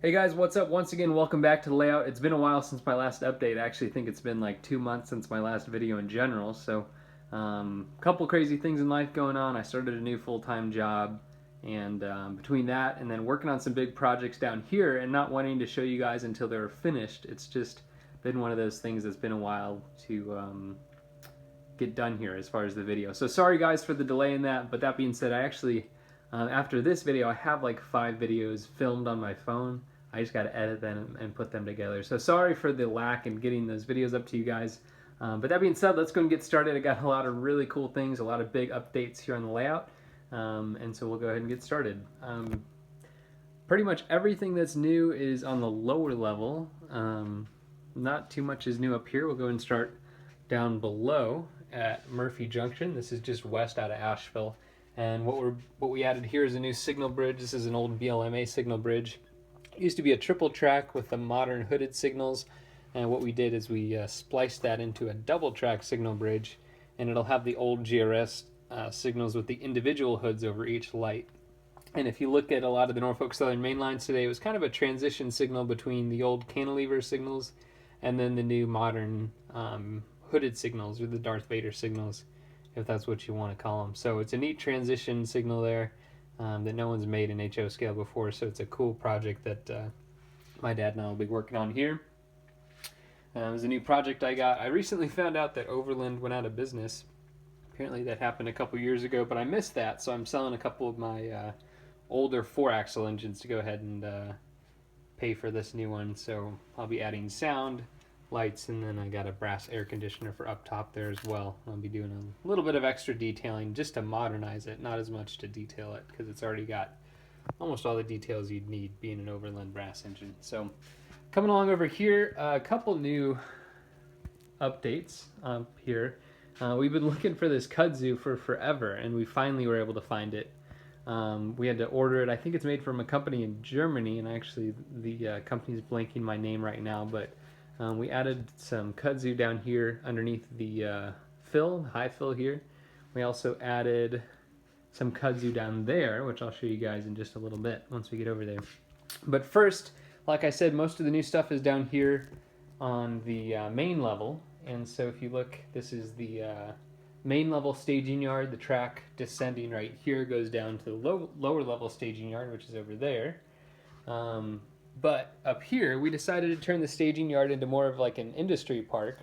Hey guys, what's up? Once again, welcome back to Layout. It's been a while since my last update. I actually think it's been like 2 months since my last video in general. So, couple crazy things in life going on. I started a new full-time job, and between that and then working on some big projects down here and not wanting to show you guys until they're finished, it's just been one of those things that's been a while to get done here as far as the video. So sorry guys for the delay in that, but that being said, I actually, after this video, I have like 5 videos filmed on my phone. I just got to edit them and put them together. So sorry for the lack in getting those videos up to you guys. But that being said, let's go and get started. I got a lot of really cool things, a lot of big updates here on the layout. And so we'll go ahead and get started. Pretty much everything that's new is on the lower level. Not too much is new up here. We'll go and start down below at Murphy Junction. This is just west out of Asheville. And what we added here is a new signal bridge. This is an old BLMA signal bridge. It used to be a triple track with the modern hooded signals. And what we did is we spliced that into a double track signal bridge. And it'll have the old GRS signals with the individual hoods over each light. And if you look at a lot of the Norfolk Southern main lines today, it was kind of a transition signal between the old cantilever signals and then the new modern hooded signals, or the Darth Vader signals, if that's what you want to call them. So it's a neat transition signal there that no one's made in HO scale before, so it's a cool project that my dad and I will be working on here. It was a new project I got. I recently found out that Overland went out of business. Apparently that happened a couple years ago, but I missed that, so I'm selling a couple of my older 4-axle engines to go ahead and pay for this new one. So I'll be adding sound, lights, and then I got a brass air conditioner for up top there as well. I'll be doing a little bit of extra detailing just to modernize it, not as much to detail it, because it's already got almost all the details you'd need being an Overland brass engine. So coming along over here, a couple new updates up here. We've been looking for this kudzu for forever, and we finally were able to find it. We had to order it. I think it's made from a company in Germany, and actually the company's blanking my name right now, but we added some kudzu down here underneath the high fill here. We also added some kudzu down there, which I'll show you guys in just a little bit once we get over there. But first, like I said, most of the new stuff is down here on the main level. And so if you look, this is the main level staging yard. The track descending right here goes down to the lower level staging yard, which is over there. But up here, we decided to turn the staging yard into more of like an industry park.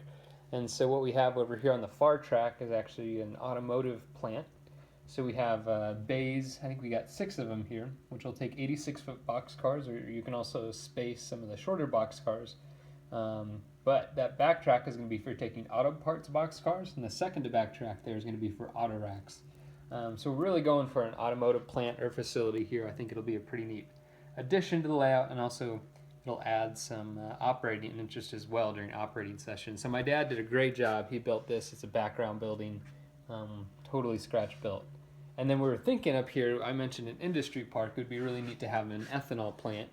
And so what we have over here on the far track is actually an automotive plant. So we have bays, I think we got 6 of them here, which will take 86-foot box cars, or you can also space some of the shorter box cars. But that back track is going to be for taking auto parts box cars, and the second to back track there is going to be for auto racks. So we're really going for an automotive plant or facility here. I think it'll be a pretty neat addition to the layout, and also it'll add some operating interest as well during operating sessions. So my dad did a great job. He built this. It's a background building, totally scratch built. And then we were thinking up here, I mentioned an industry park. It would be really neat to have an ethanol plant.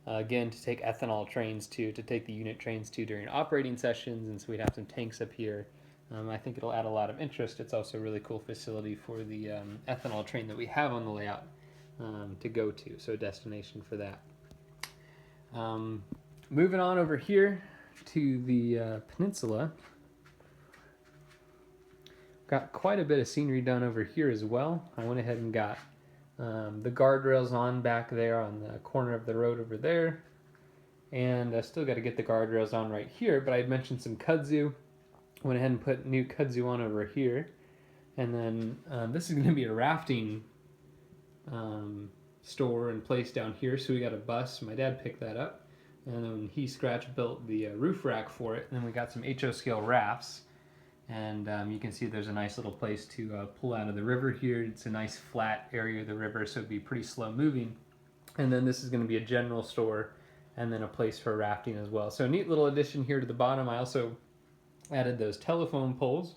Again, to take ethanol trains to take the unit trains to during operating sessions, and so we'd have some tanks up here. I think it'll add a lot of interest. It's also a really cool facility for the ethanol train that we have on the layout to go to, so a destination for that. Moving on over here to the Peninsula. Got quite a bit of scenery done over here as well. I went ahead and got the guardrails on back there on the corner of the road over there. And I still got to get the guardrails on right here, but I had mentioned some kudzu. Went ahead and put new kudzu on over here. And then this is going to be a rafting store and place down here, so we got a bus. My dad picked that up, and then he scratch built the roof rack for it. And then we got some HO scale rafts. And you can see there's a nice little place to pull out of the river here. It's a nice flat area of the river, so it'd be pretty slow moving. And then this is going to be a general store and then a place for rafting as well. So a neat little addition here to the bottom. I also added those telephone poles.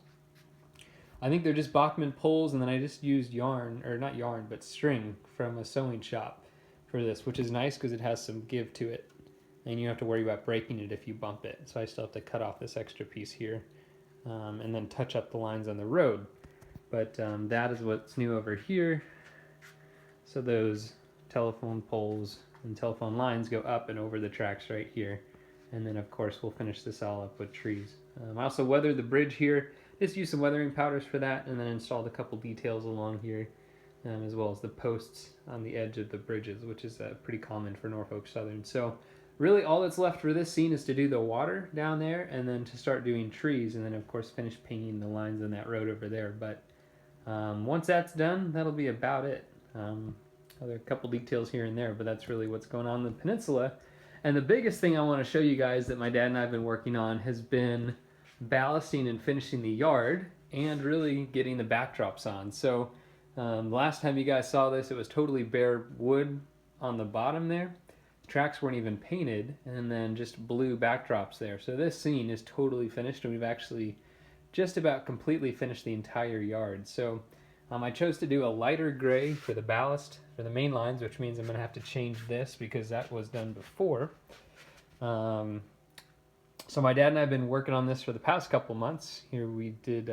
I think they're just Bachman poles, and then I just used yarn, or not yarn, but string from a sewing shop for this, which is nice because it has some give to it. And you don't have to worry about breaking it if you bump it. So I still have to cut off this extra piece here. And then touch up the lines on the road. But that is what's new over here. So those telephone poles and telephone lines go up and over the tracks right here. And then of course we'll finish this all up with trees. I also weathered the bridge here, just used some weathering powders for that, and then installed a couple details along here, as well as the posts on the edge of the bridges, which is pretty common for Norfolk Southern. So really all that's left for this scene is to do the water down there, and then to start doing trees, and then of course finish painting the lines on that road over there. But once that's done, that'll be about it. There are a couple details here and there, but that's really what's going on in the peninsula. And the biggest thing I want to show you guys that my dad and I have been working on has been ballasting and finishing the yard, and really getting the backdrops on. So last time you guys saw this, it was totally bare wood on the bottom there. The tracks weren't even painted, and then just blue backdrops there. So this scene is totally finished, and we've actually just about completely finished the entire yard. So I chose to do a lighter gray for the ballast for the main lines, which means I'm going to have to change this because that was done before. So my dad and I have been working on this for the past couple months. Here we did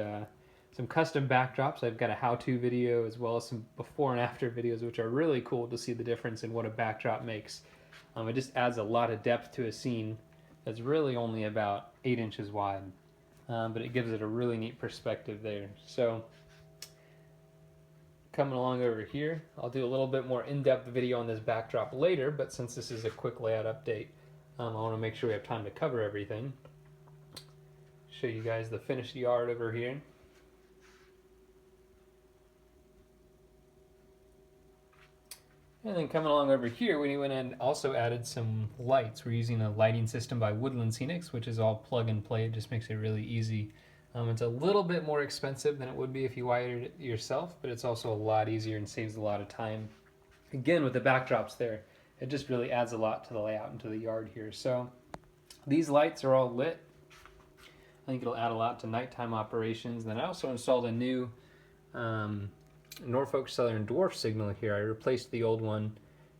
some custom backdrops. I've got a how-to video as well as some before and after videos, which are really cool to see the difference in what a backdrop makes. It just adds a lot of depth to a scene that's really only about 8 inches wide, but it gives it a really neat perspective there. So coming along over here, I'll do a little bit more in-depth video on this backdrop later, but since this is a quick layout update, I want to make sure we have time to cover everything. Show you guys the finished yard over here. And then coming along over here, we went and also added some lights. We're using a lighting system by Woodland Scenics, which is all plug and play. It just makes it really easy. It's a little bit more expensive than it would be if you wired it yourself, but it's also a lot easier and saves a lot of time. Again, with the backdrops there, it just really adds a lot to the layout and to the yard here. So these lights are all lit. I think it'll add a lot to nighttime operations. Then I also installed a new Norfolk Southern dwarf signal here. I replaced the old one,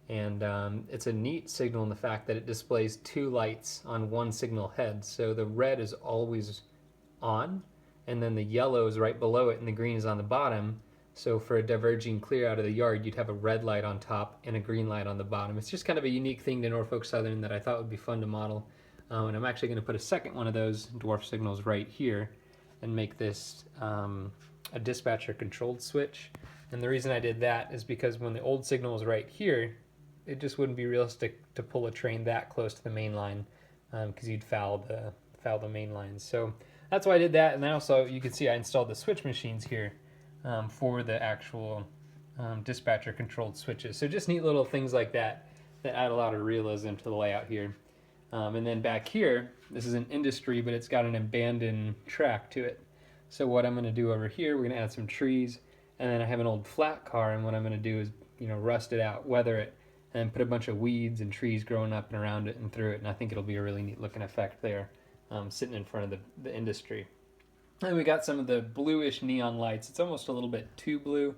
and it's a neat signal in the fact that it displays 2 lights on one signal head. So the red is always on, and then the yellow is right below it, and the green is on the bottom. So for a diverging clear out of the yard, you'd have a red light on top and a green light on the bottom. It's just kind of a unique thing to Norfolk Southern that I thought would be fun to model. And I'm actually going to put a second one of those dwarf signals right here and make this a dispatcher controlled switch. And the reason I did that is because when the old signal was right here, it just wouldn't be realistic to pull a train that close to the main line, because you'd foul the main lines. So that's why I did that. And then also, you can see I installed the switch machines here for the actual dispatcher controlled switches. So just neat little things like that that add a lot of realism to the layout here. And then back here, this is an industry, but it's got an abandoned track to it. So what I'm going to do over here, we're going to add some trees, and then I have an old flat car, and what I'm going to do is, rust it out, weather it, and put a bunch of weeds and trees growing up and around it and through it, and I think it'll be a really neat looking effect there, sitting in front of the industry. And we got some of the bluish neon lights. It's almost a little bit too blue.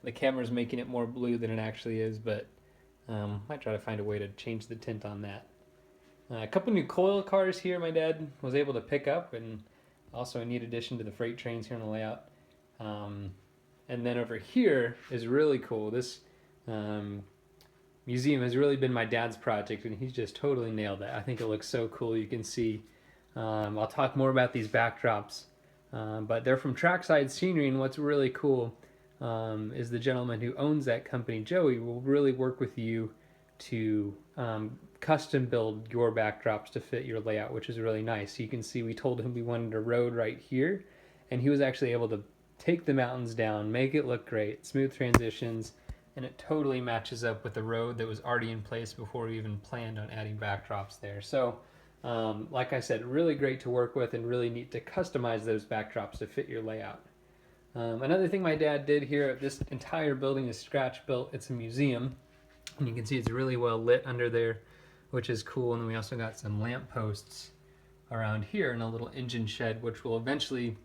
The camera's making it more blue than it actually is, but might try to find a way to change the tint on that. A couple new coil cars here my dad was able to pick up, and also a neat addition to the freight trains here on the layout. And then over here is really cool. This museum has really been my dad's project, and he's just totally nailed it. I think it looks so cool. You can see, I'll talk more about these backdrops, but they're from Trackside Scenery, and what's really cool is the gentleman who owns that company, Joey, will really work with you to custom build your backdrops to fit your layout, which is really nice. You can see we told him we wanted a road right here, and he was actually able to take the mountains down, make it look great, smooth transitions, and it totally matches up with the road that was already in place before we even planned on adding backdrops there. So like I said, really great to work with and really neat to customize those backdrops to fit your layout. Another thing my dad did here, this entire building is scratch built. It's a museum, and you can see it's really well lit under there, which is cool. And then we also got some lamp posts around here and a little engine shed, which will eventually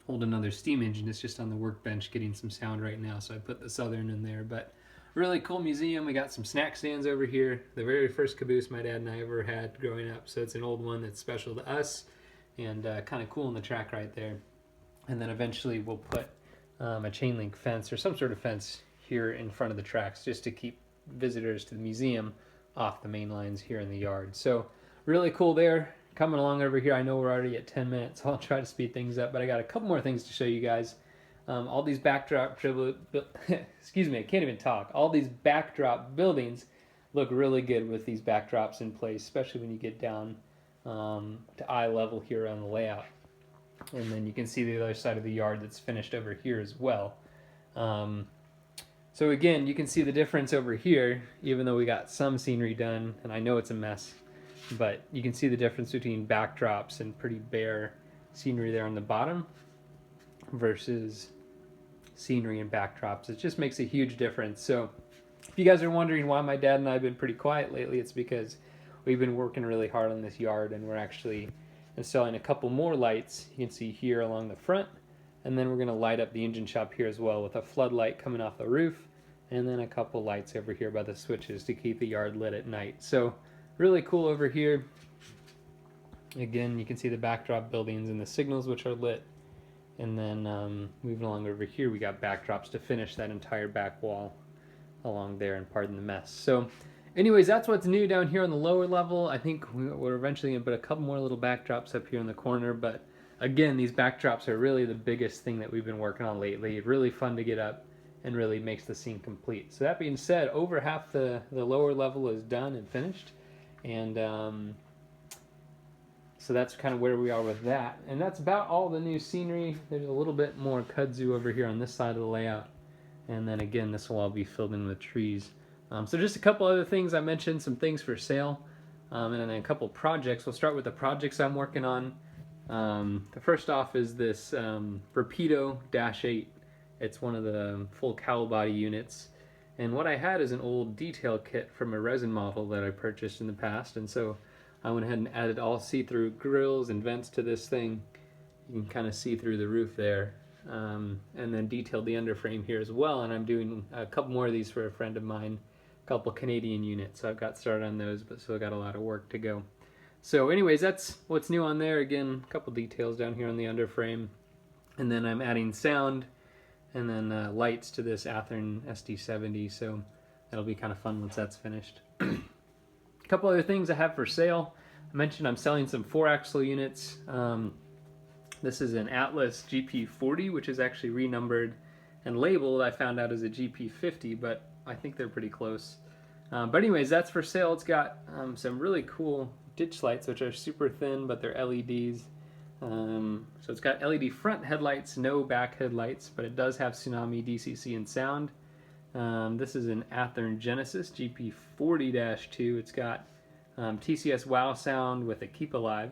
hold another steam engine. It's just on the workbench getting some sound right now, so I put the Southern in there. But really cool museum. We got some snack stands over here. The very first caboose my dad and I ever had growing up, so it's an old one that's special to us, and kind of cool in the track right there. And then eventually we'll put a chain link fence or some sort of fence here in front of the tracks just to keep visitors to the museum off the main lines here in the yard. So really cool there. Coming along over here, I know we're already at 10 minutes, so I'll try to speed things up, but I got a couple more things to show you guys. All these backdrop, excuse me, I can't even talk. All these backdrop buildings look really good with these backdrops in place, especially when you get down to eye level here on the layout. And then you can see the other side of the yard that's finished over here as well. So again, you can see the difference over here, even though we got some scenery done, and I know it's a mess, but you can see the difference between backdrops and pretty bare scenery there on the bottom versus scenery and backdrops. It just makes a huge difference. So if you guys are wondering why my dad and I have been pretty quiet lately, it's because we've been working really hard on this yard, and we're actually installing a couple more lights. You can see here along the front, and then we're going to light up the engine shop here as well with a floodlight coming off the roof, and then a couple lights over here by the switches to keep the yard lit at night. So really cool over here. Again, you can see the backdrop buildings and the signals which are lit. And then moving along over here, we got backdrops to finish that entire back wall along there, and pardon the mess. So anyways, that's what's new down here on the lower level. I think we're eventually going to put a couple more little backdrops up here in the corner, but again, these backdrops are really the biggest thing that we've been working on lately. Really fun to get up and really makes the scene complete. So that being said, over half the lower level is done and finished, and so that's kind of where we are with that. And that's about all the new scenery. There's a little bit more kudzu over here on this side of the layout, and then again, this will all be filled in with trees. So just a couple other things. I mentioned some things for sale, and then a couple projects. We'll start with the projects I'm working on. The first off is this Rapido-8. It's one of the full cowl body units, and what I had is an old detail kit from a resin model that I purchased in the past, and so I went ahead and added all see-through grills and vents to this thing. You can kind of see through the roof there, and then detailed the underframe here as well, and I'm doing a couple more of these for a friend of mine, a couple Canadian units, so I've got started on those, but still got a lot of work to go. So anyways, that's what's new on there. Again, a couple details down here on the underframe, and then I'm adding sound and then lights to this Athearn SD70, so that'll be kind of fun once that's finished. A couple other things I have for sale. I mentioned I'm selling some 4-axle units. This is an Atlas GP40, which is actually renumbered and labeled, I found out, as a GP50, but I think they're pretty close. But anyways, that's for sale. It's got some really cool ditch lights, which are super thin, but they're LEDs. So it's got LED front headlights, no back headlights, but it does have Tsunami, DCC, and sound. This is an Athearn Genesis GP40-2. It's got TCS Wow sound with a Keep Alive.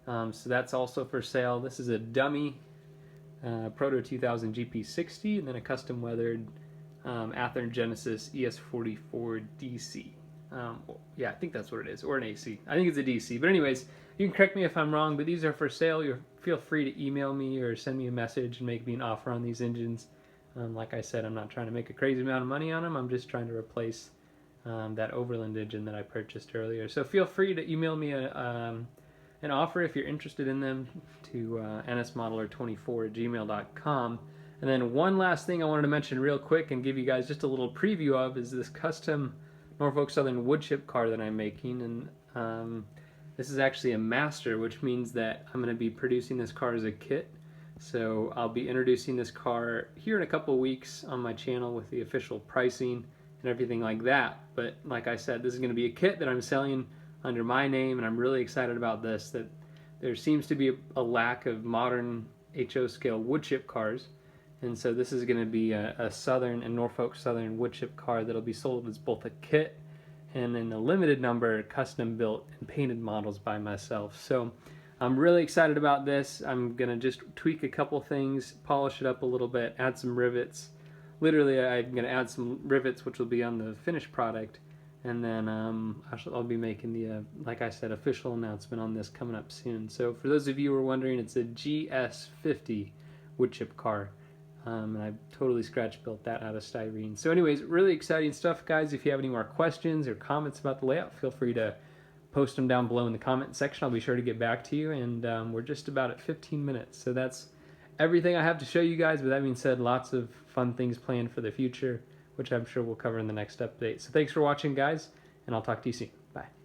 So that's also for sale. This is a dummy Proto 2000 GP60, and then a custom weathered Athearn Genesis ES44 DC. Yeah, I think that's what it is, or an AC. I think it's a DC. But anyways, you can correct me if I'm wrong, but these are for sale. Feel free to email me or send me a message and make me an offer on these engines. Like I said, I'm not trying to make a crazy amount of money on them. I'm just trying to replace that Overland engine that I purchased earlier. So feel free to email me an offer if you're interested in them to nsmodeler24@gmail.com. And then one last thing I wanted to mention real quick and give you guys just a little preview of is this custom Norfolk Southern wood chip car that I'm making. And this is actually a master, which means that I'm going to be producing this car as a kit. So I'll be introducing this car here in a couple of weeks on my channel with the official pricing and everything like that. But like I said, this is going to be a kit that I'm selling under my name, and I'm really excited about this, that there seems to be a lack of modern HO scale wood chip cars. And so this is going to be a Southern and Norfolk Southern wood chip car that'll be sold as both a kit and in a limited number custom built and painted models by myself. So I'm really excited about this. I'm going to just tweak a couple things, polish it up a little bit, add some rivets. Literally, I'm going to add some rivets which will be on the finished product. And then I'll be making the, like I said, official announcement on this coming up soon. So for those of you who are wondering, it's a GS50 wood chip car. And I totally scratch built that out of styrene. So anyways, really exciting stuff, guys. If you have any more questions or comments about the layout, feel free to post them down below in the comment section. I'll be sure to get back to you. And we're just about at 15 minutes. So that's everything I have to show you guys. But that being said, lots of fun things planned for the future which I'm sure we'll cover in the next update. So thanks for watching, guys, and I'll talk to you soon. Bye.